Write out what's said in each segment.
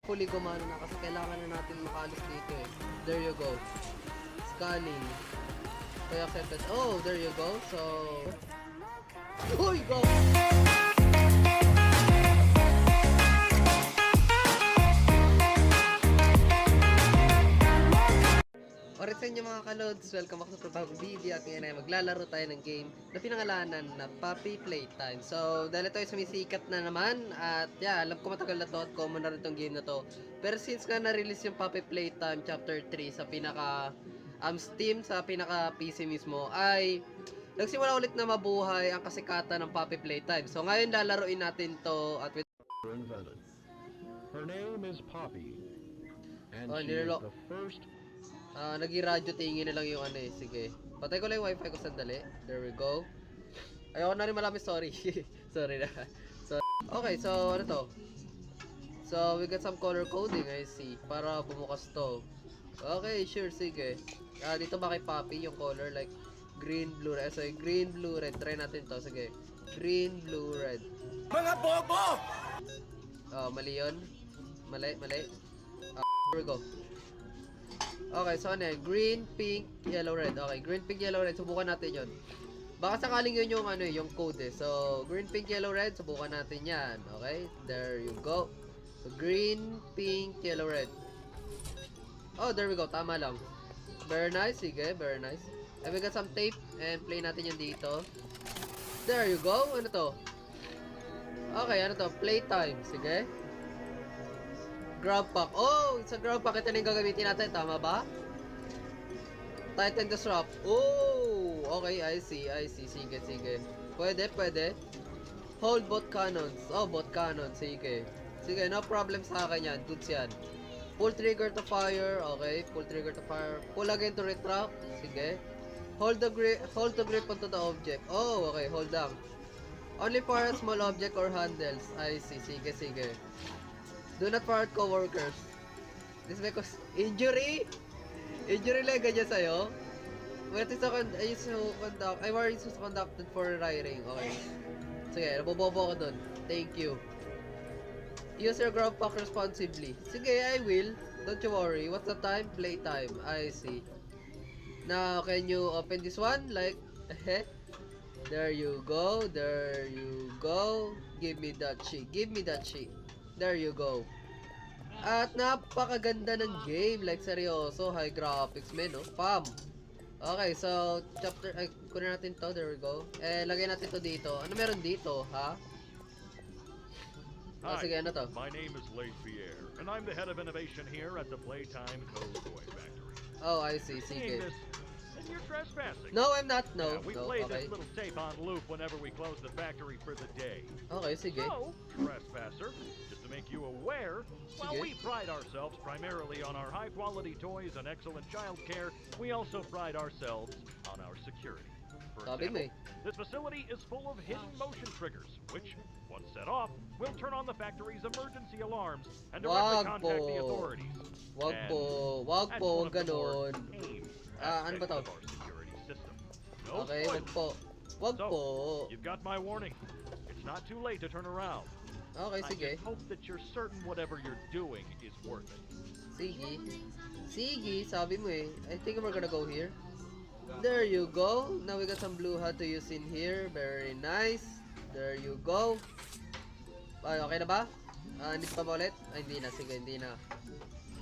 Fully gumana na kasi kailangan na natin makalis dito eh. There you go. Scanning. Kaya accepted. Oh, there you go. So... Uy, go! Alright sa inyo mga kalods, welcome back sa Probable Video at ngayon ay maglalaro tayo ng game na pinangalanan na Puppy Playtime. So, dahil ito ay sumisikat na naman at yeah, alam ko matagal na to at common na rin itong game na to. Pero since nga na-release yung Puppy Playtime Chapter 3 sa pinaka Steam, sa pinaka PC mismo, ay nagsimula ulit na mabuhay ang kasikatan ng Puppy Playtime. So, ngayon lalaroin natin to at with... Her name is Poppy and Oh, she is the first. Nag-radyo tingin na lang yung ano eh. Sige. Patay ko lang yung wifi ko sandali. There we go. Ayoko na rin malami, sorry. Sorry na. So, okay, so ano to? So, we got some color coding, I see. Para bumukas to. Okay, sure, sige. Dito ba kay Poppy yung color like green, blue, red. So, green, blue, red. Try natin to, sige. Green, blue, red. Mga bobo! Oh, mali yun. Mali. Here we go. Okay, so ano yan? Green, pink, yellow, red. Okay, green, pink, yellow, red. Subukan natin yun. Baka sakaling yun yung, ano, yung code eh. So, green, pink, yellow, red. Subukan natin yan. Okay, there you go. So, green, pink, yellow, red. Oh, there we go. Tama lang. Very nice. Sige, very nice. And we got some tape. And play natin yun dito. There you go. Ano to? Okay, ano to? Playtime. Sige. Grab pack. Oh, it's a grab pack. Ito na yung gagamitin natin. Tama ba? Tighten the strap. Oh, okay. I see. Sige. Pwede. Hold both cannons. Oh, both cannons. Sige. No problem sa akin yan. Goods yan. Pull trigger to fire. Okay. Pull trigger to fire. Pull again to retract. Sige. Hold to grip onto the object. Oh, okay. Hold down. Only for a small object or handles. I see. Sige. Do not fire at co-workers. This may cause injury? Injury lang ganyan sa'yo? Wait, I was conducted for hiring. Okay. Sige, nabobobo ko dun. Thank you. Use your grab pack responsibly. Sige, I will. Don't you worry. What's the time? Playtime. I see. Now, can you open this one? Like, there you go. Give me that shit. There you go. At napakaganda ng game. Like, seryoso. High graphics, man, no? Pam! Okay, so, kunin natin to. There we go. Lagay natin to dito. Ano meron dito, ha? Hi, Sige, ano to? my name is Leigh Pierre, and I'm the head of innovation here at the Playtime Toy Factory. Oh, I see. Seeing Sige. this, and you're trespassing. No, I'm not. No. We No, play okay. this little tape on loop whenever we close the factory for the day. Okay, sige. So, trespasser, just to make you aware, while Sige. we pride ourselves primarily on our high-quality toys and excellent child care, we also pride ourselves on our security. For Sabi mo example, this facility is full of hidden motion triggers, which, once set off, will turn on the factory's emergency alarms and directly contact the authorities. Wag And po, that's wag one of the more ganon. tame Ano ba to? aspects of our security system. No Okay, wag spoilers. po. Wag So, po. you've got my warning. It's not too late to turn around. Okay, sige. I just hope that you're certain whatever you're doing is worth it. Sige, sabi mo eh. I think we're gonna go here. There you go. Now we got some blue hat to use in here. Very nice. There you go. Ay, okay na ba? Hindi pa ba ulit? Ay, hindi na. Sige, hindi na.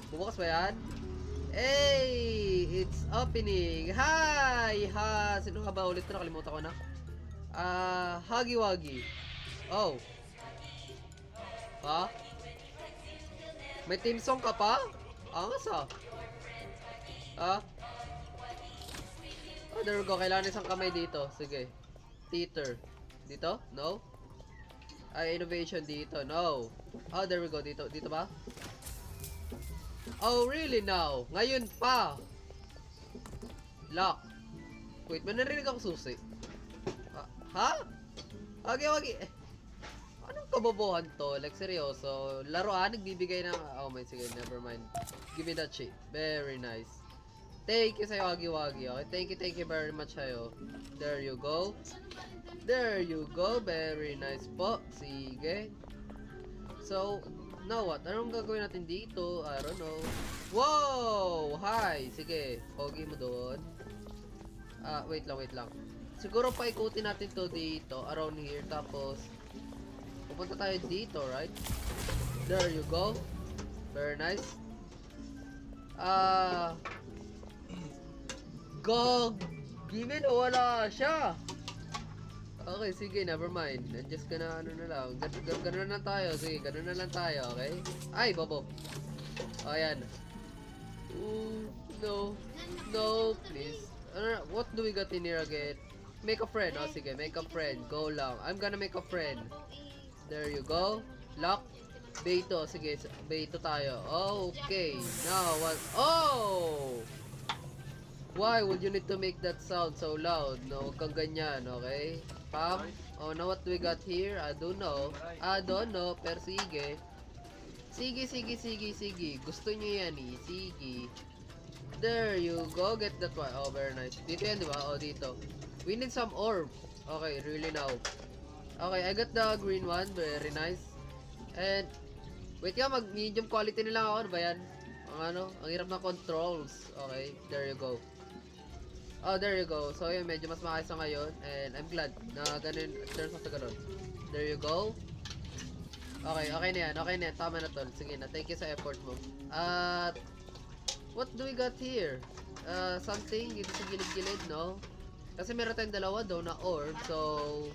Bubukas ba yan? Hey! It's opening! Hi! Sino ka ba ulit? Nakalimutan ko na. Huggy Wuggy. Oh. Ha? May team song ka pa? Angas ah. Oh, there we go. Kailangan isang kamay dito. Sige. Theater. Dito? No? Ay, innovation dito. No. Oh, there we go. Dito. Dito ba? Oh, really now? Ngayon pa. Lock. Wait, may narinig ako susi. Ha? Wagi. Anong kabobohan to? Like, seryoso. Laruan, nagbibigay ng... Oh, my, sige, never mind. Give me that shit. Very nice. Thank you sa'yo, Wagi. Okay, thank you very much sa'yo. There you go. Very nice po. Sige. So, Now what? Anong gagawin natin dito? I don't know. Wow! Hi! Sige, pogi mo doon. Wait lang. Siguro paikutin natin to dito, around here. Tapos, pupunta tayo dito, right? There you go. Very nice. Go! Given o wala siya? Okay, sige, never mind. I'm just gonna, ano na lang. Ganun na lang tayo. Sige, ganun na lang tayo, okay? Ay, bobo. O, ayan. Ooh, no. No, please. What do we got in here again? Make a friend. Oh, sige, make a friend. Go lang. I'm gonna make a friend. There you go. Lock. Beto. Sige, Beto tayo. Okay. Now, what? Oh! Why would you need to make that sound so loud? No, huwag kang ganyan, okay? Pam? Oh, now what we got here? I don't know. Pero sige. Sige. Gusto nyo yan eh. Sige. There you go. Get that one. Oh, very nice. Dito yan, di ba? Oh, dito. We need some orb. Okay, really now. Okay, I got the green one. Very nice. And, wait ka, mag-medium quality na lang ako. Ano ba yan? Ang hirap na controls. Okay, there you go. Oh, there you go. So, yun, medyo mas maayos na ngayon. And I'm glad na ganun, turns out na ganun. There you go. Okay na yan. Tama na tol. Sige na, thank you sa effort mo. At, what do we got here? Something dito sa gilid-gilid, no? Kasi meron tayong dalawa daw na orb. So,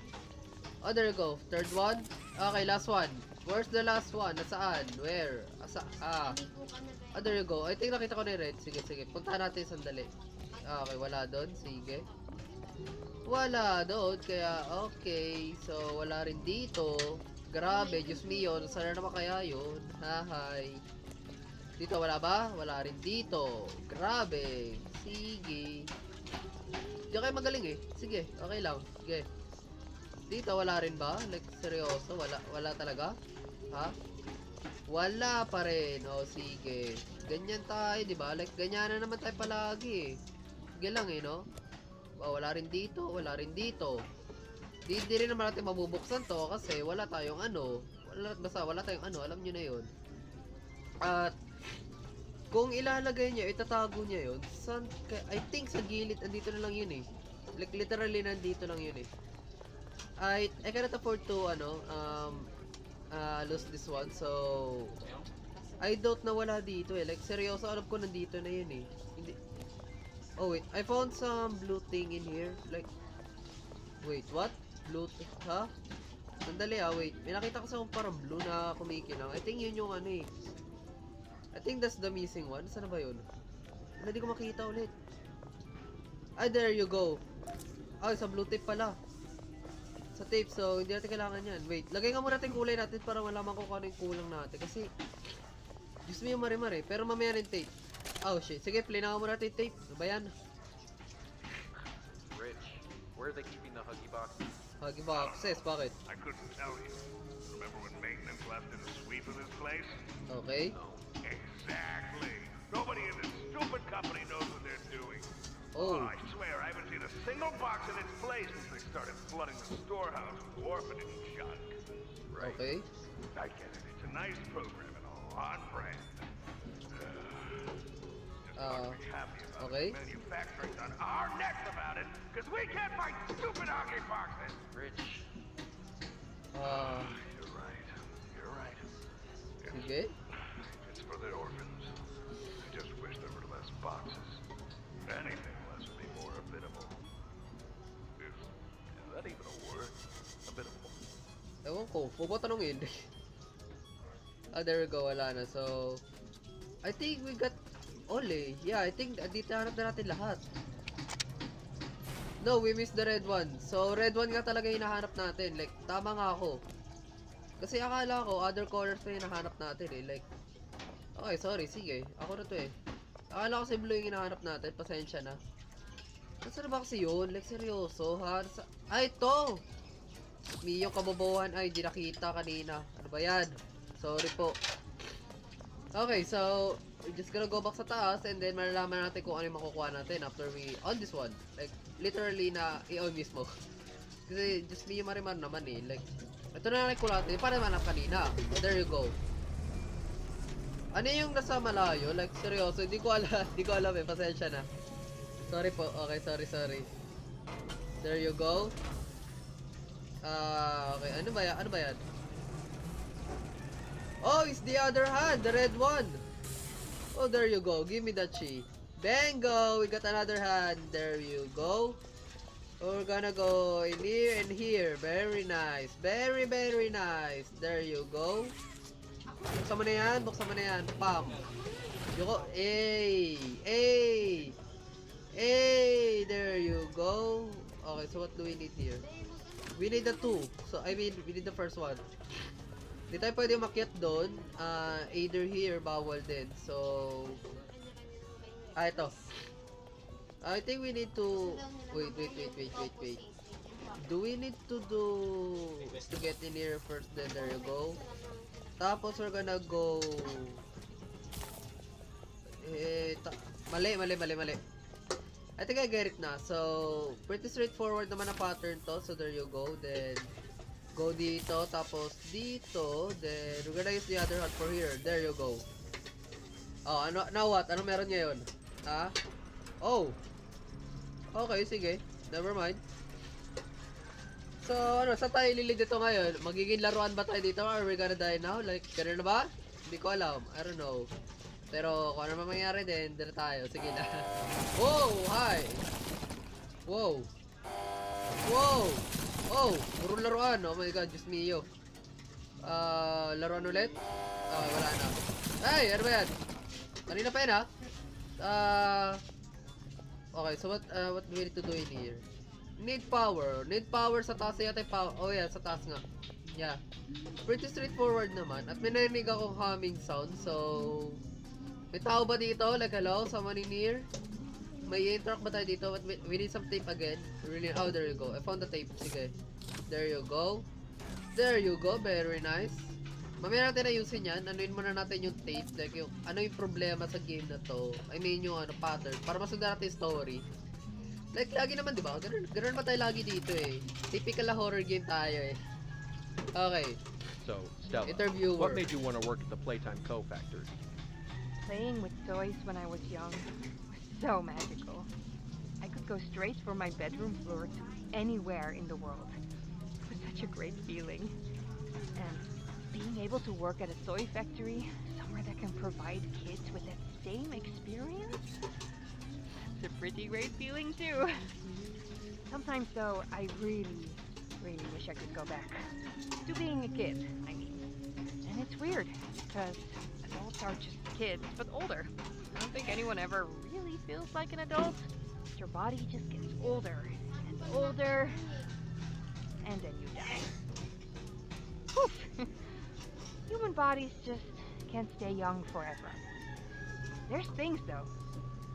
oh, there you go. Third one. Okay, last one. Where's the last one? Nasaan? Where? Oh, there you go. I think nakita ko na yung red. Sige. Puntahan natin sandali. Okay, wala doon. Sige. Wala doon. Kaya, okay. So, wala rin dito. Grabe, Diyos mio. Sana naman kaya yun. Hi. Dito, wala ba? Wala rin dito. Grabe. Sige. Di kayo magaling eh. Sige, okay lang. Sige. Dito, wala rin ba? Like, seryoso? Wala talaga? Ha? Wala pa rin. O, sige. Ganyan tayo, di ba? Like, ganyan na naman tayo palagi eh. Sige lang eh, no? Oh, wala rin dito. Di rin naman natin mabubuksan to kasi wala tayong wala tayong alam nyo na yun. At, kung ilalagay niya, itatago niya yun, I think sa gilid, andito na lang yun eh. Like, literally, nandito lang yun eh. I cannot afford to, lose this one, so, I doubt na wala dito eh. Like, seryoso, alam ko nandito na yun eh. Hindi. Oh, wait. I found some blue thing in here. Like, wait, what? Blue, ha? Sandali wait. May nakita ko sa parang blue na kumikinang. I think yun yung eh. I think that's the missing one. Saan na ba yun? Hindi ko makita ulit. There you go. Sa blue tape pala. Sa tape, so hindi natin kailangan yan. Wait, lagay nga muna natin kulay natin para malaman ko kung ano yung kulang natin. Kasi, gusto mo yung mare-mare. Pero mamaya rin tape. Oh shit. Sige, play na nga muna natin yung tape. Ano ba yan? Rich, where are they keeping the Huggy boxes? Huggy boxes, bakit? I couldn't tell you. Remember when maintenance left in a sweep of this place? Okay. Exactly. Nobody in this stupid company knows what they're doing. Oh. I swear I haven't seen a single box in its place since they started flooding the storehouse with orphanage junk. Right. Okay. I get it. It's a nice program and all on brand. Just not to be happy about okay. manufacturing's on our necks about it because we can't find stupid hockey boxes. Rich, You're right. You're right. sige. It's for the orphans. I just wish there were less boxes. Anything less would be more habitable. Is that even a word? Habitable. Ewan ko, huwag mo tanongin. There we go, wala na. So, I think we got all eh. Yeah, I think dito hanap na natin lahat. No, we missed the red one. So, red one nga talaga yung hinahanap natin. Like, tama nga ako. Kasi akala ko, other colors pa yung hinahanap natin eh. Like, okay, sorry, sige. Ako na to eh. Akala ko si blue yung hinahanap natin. Pasensya na. Nasaan na ba kasi yun? Like, seryoso, ha? Ito! Yung kabobohan ay di nakita kanina. Ano ba yan? Sorry po. Okay, so we're just gonna go back sa taas and then malalaman natin kung ano yung makukuha natin after we on this one. Like, literally na i-on mismo. Kasi just me yung marimar naman eh. Like, ito na lang ko natin. Para manap kanina. There you go. Ano yung nasa malayo? Like, seryoso, hindi ko alam, hindi ko alam eh. Pasensya na. Sorry po. Okay, sorry. There you go. Okay. Ano ba yan? Ano ba yan? Oh, it's the other hand. The red one. Oh, there you go. Give me that chi. Bingo! We got another hand. There you go. We're gonna go in here and here. Very nice. Very nice. There you go. Buksan mo na yan. Pam. Yuko. Hey! There you go. Okay, so what do we need here? We need the two. So, I mean, we need the first one. Hindi tayo pwede umakyat doon. Either here, bawal din. So, ito. I think we need to... Wait. Do we need to get in here first? Then there you go. Tapos we're gonna go... Mali. I think I get it na. So, pretty straightforward naman ang pattern to. So, there you go. Then, go dito. Tapos, dito. Then, we're gonna use the other hand for here. There you go. Oh, now what? Ano meron ngayon? Ha? Oh. Okay, sige. Never mind. So, sa tayo lilid dito ngayon? Magiging laruan ba tayo dito? Or are we gonna die now? Like, ganun na ba? Hindi ko alam. I don't know. Pero, kung ano mangyari din, dito tayo. Sige na. Whoa! Hi! Wow! Oh! Puro laruan. Oh my god, Diyos mio. Laruan ulit? Wala na. Hey! Ano ba yan? Kanina pa yun ha? Okay, so what do we need to do in here? Need power sa taas yata yung power. Oh yeah, sa taas nga. Yeah. Pretty straightforward naman. At may narinig akong humming sound. So, may tao ba dito? Like, hello? Someone in here? May interact ba tayo dito? But we need some tape again. Really? Oh, there you go. I found the tape. Sige. There you go. Very nice. Mamaya natin ayusin yan. Anuin muna natin yung tape. Like, yung, ano yung problema sa game na to. I mean, yung pattern. Para masundan natin yung story. Like, lagi naman, di ba? Ganun ba tayo lagi dito eh. Typical na horror game tayo eh. Okay. So, Stella, Interviewer. what made you want to work at the Playtime Co. factory? Playing with toys when I was young was so magical. I could go straight from my bedroom floor to anywhere in the world. It was such a great feeling. And being able to work at a toy factory, somewhere that can provide kids with that same experience, it's a pretty great feeling too. Sometimes though, I really wish I could go back to being a kid, I mean. And it's weird, because adults are just kids, but older. I don't think anyone ever really feels like an adult. Your body just gets older and older, and then you die. Poof! Human bodies just can't stay young forever. There's things though,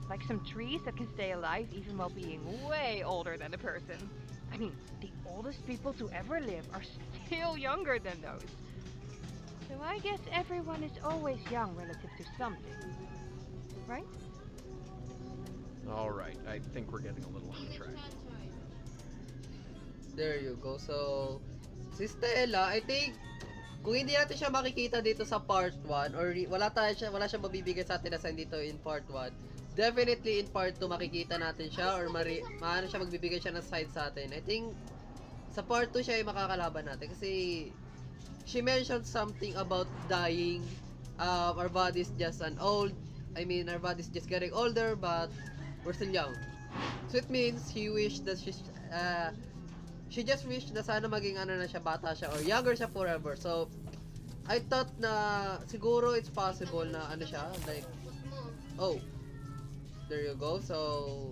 like some trees that can stay alive even while being way older than a person. I mean, the oldest people to ever live are still younger than those. So I guess everyone is always young relative to something, right? All right, I think we're getting a little off track. There you go. So, si Stella, I think, kung hindi natin siya makikita dito sa part 1, or wala siya mabibigay sa atin na sign dito in part 1, definitely in part 2 makikita natin siya, or maano siya magbibigay siya ng side sa atin. I think, sa part 2 siya yung makakalaban natin, kasi, she mentioned something about dying. Our body's just our body's just getting older, but we're still young. So it means she wished that she just wished na sana maging na siya, bata siya, or younger siya forever. So I thought na siguro it's possible na siya, like, oh, there you go. So,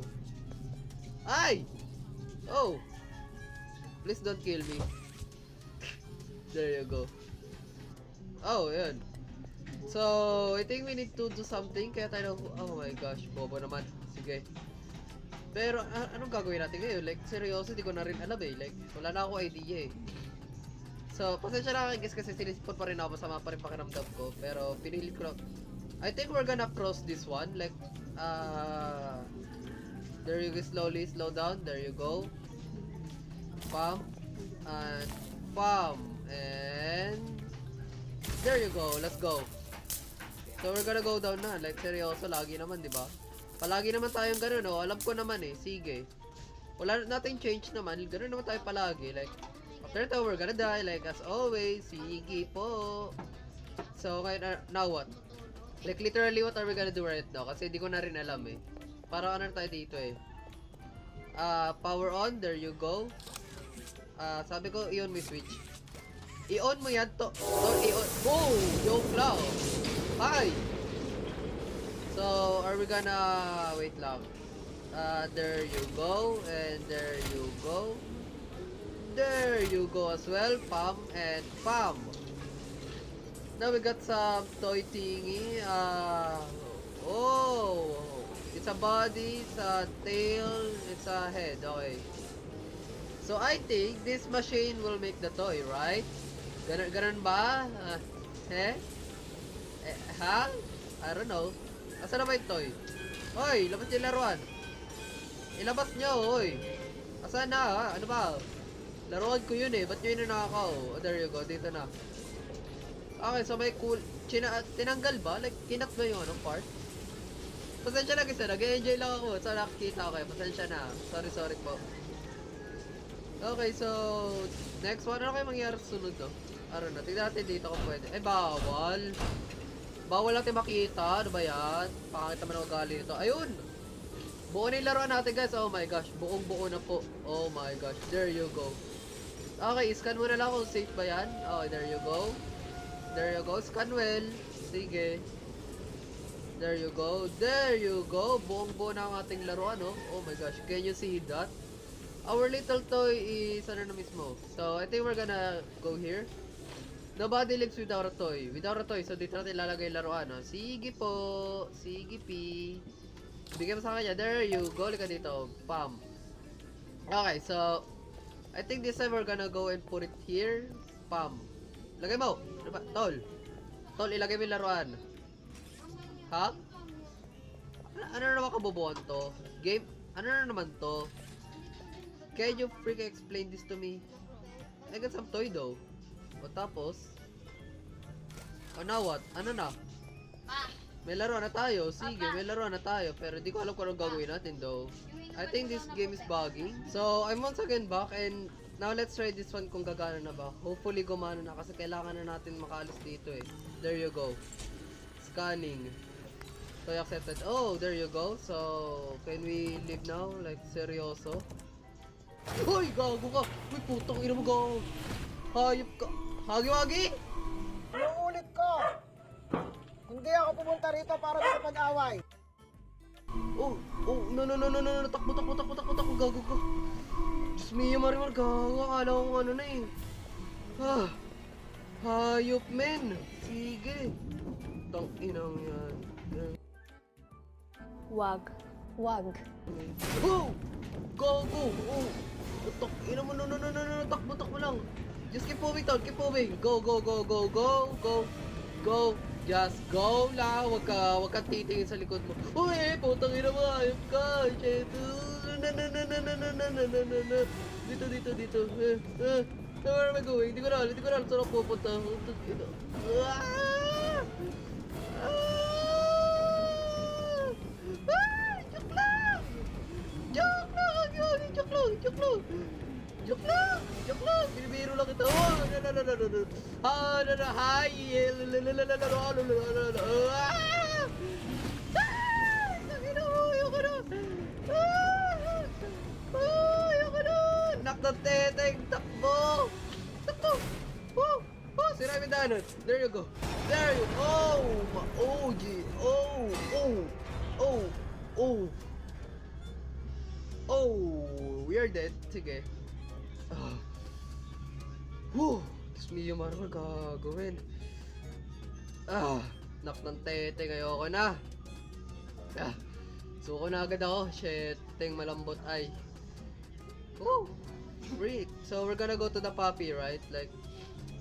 oh, please don't kill me. There you go. Oh, yun. So, I think we need to do something. Kaya tayo, oh my gosh, bobo naman. Sige. Pero, anong gagawin natin ngayon? Like, seryoso, di ko na rin alam eh. Like, wala na ako idea eh. So, pasensya na guys kasi sinisipon pa rin ako, masama pa rin pakiramdam ko. Pero, pinilit ko lang. I think we're gonna cross this one. Like, there you go, slowly, slow down. There you go. Pam. And, pam. And there you go. Let's go. So we're gonna go down na. Like, seryoso, lagi naman, di ba? Palagi naman tayong ganun, oh. Alam ko naman eh. Sige. Wala nating change naman. Ganun naman tayo palagi. Like, after that, we're gonna die. Like, as always. Sige po. So, okay, now what? Like, literally, what are we gonna do right now? Kasi di ko na rin alam eh. Parang ano tayo dito eh. Power on. There you go. Sabi ko, i-on mo yung switch. I-on mo yan to. I-on. Go! Joke lang. Hi! So, are we gonna... Wait lang. There you go. And there you go. There you go as well. Pam and pam. Now we got some toy thingy. Oh! It's a body, it's a tail, it's a head. Okay. So, I think this machine will make the toy, right? Ganun ba? Ha? I don't know. Asa na ba yung toy? Hoy, labas yung laruan. Ilabas nyo, hoy. Asa na, ha? Ano ba? Laruan ko yun eh. Ba't nyo yun nakakaw? Oh, there you go. Dito na. Okay, so may cool... tinanggal ba? Like, kinat ba yung anong part? Pasensya na kasi. Nag-enjoy lang ako. So, nakikita ko kayo. Pasensya na. Sorry po. Okay, so... Next one. Ano kayo mangyari sa sunod, no? I don't know. Tignan natin dito kung pwede. Eh, bawal. Bawal natin makita. Ano ba yan? Pakakita mo na ugali nito. Ayun! Buo na yung laruan natin, guys. Oh my gosh. Buong-buo na po. Oh my gosh. There you go. Okay, scan mo na lang kung safe ba yan. Oh, there you go. There you go. Scan well. Sige. There you go. There you go. Buong-buo na ang ating laruan, oh. Oh my gosh. Can you see that? Our little toy is ano na mismo. So, I think we're gonna go here. Nobody lives without a toy. Without a toy. So, dito natin lalagay yung laruan, oh. Sige po. Sige, pi. Bigyan mo sa kanya. There you go. Lika dito. Pam. Okay, so... I think this time we're gonna go and put it here. Pam. Lagay mo. Ano ba? Tol. Tol, ilagay mo yung laruan. Ha? Ano na naman kabubuan to? Game? Ano na naman to? Can you freaking explain this to me? I got some toy though. O tapos? Oh, now what? Ano na? May laruan na tayo. Sige, may laruan na tayo. Pero di ko alam kung anong gagawin natin though. I think this game is bugging. So, I'm once again back and now let's try this one kung gagana na ba. Hopefully gumana na kasi kailangan na natin makaalis dito eh. There you go. Scanning. So, accepted. Oh, there you go. So, can we leave now? Like, seryoso? Hoy, gago ka! Uy, putang ina mo, gago! Hayop ka! Hagi-wagi! Inuulit ko! Hindi ako pumunta rito para makapag-away. Oh, no, takbo, gago ko. Diyos mio, Marimar, gago, akala ko ano na eh. Hayop, men. Sige. Tang inang yan. Wag. Oh! Gago! Oh! Tak ina mo, no, takbo lang. Just keep moving, Tol, keep moving. Go. Just go lang, wag ka titingin sa likod mo. Uy, putang ina mo, ayop ka. Shit. Dito. Where am I going? Hindi ko na alam saan ako pupunta. Joke lang! Binibiro lang kita! Naktateteng! Takbo! Sira yung danon! There you go! There you go! We are dead. Sige. Diyos mio, Marvel, gagawin. Nak ng tete, ayoko na. Suko na agad ako. Shit, ting malambot ay. Freak. So, we're gonna go to the puppy, right? Like,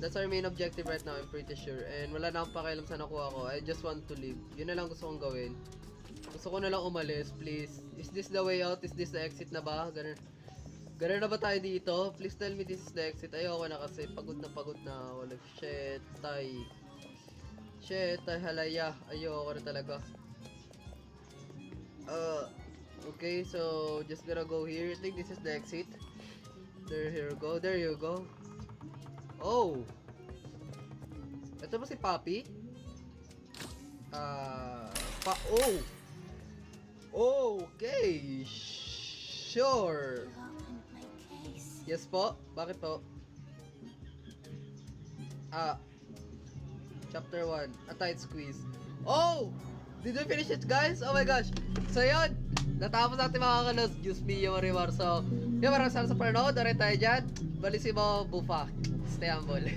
that's our main objective right now, I'm pretty sure. And wala na akong pakialam sa nakuha ko. I just want to leave. Yun na lang gusto kong gawin. Gusto ko na lang umalis, please. Is this the way out? Is this the exit na ba? Ganun na ba tayo dito? Please tell me this is the exit. Ayoko na kasi pagod na. Wala shit. Tay. Shit, ay halaya. Ayoko na talaga. Okay, so just gonna go here. I think this is the exit. There you go. There you go. Oh. Ito ba si Papi? Oh. Okay. Sure. Yes po. Bakit po? Chapter 1. A tight squeeze. Oh! Did we finish it, guys? Oh my gosh. So, yun. Natapos natin mga kalos. Diyos mio, Marimar. So, yun, maraming salamat sa panonood. Doon rin tayo dyan. Balisimo, bufa. Stay humble.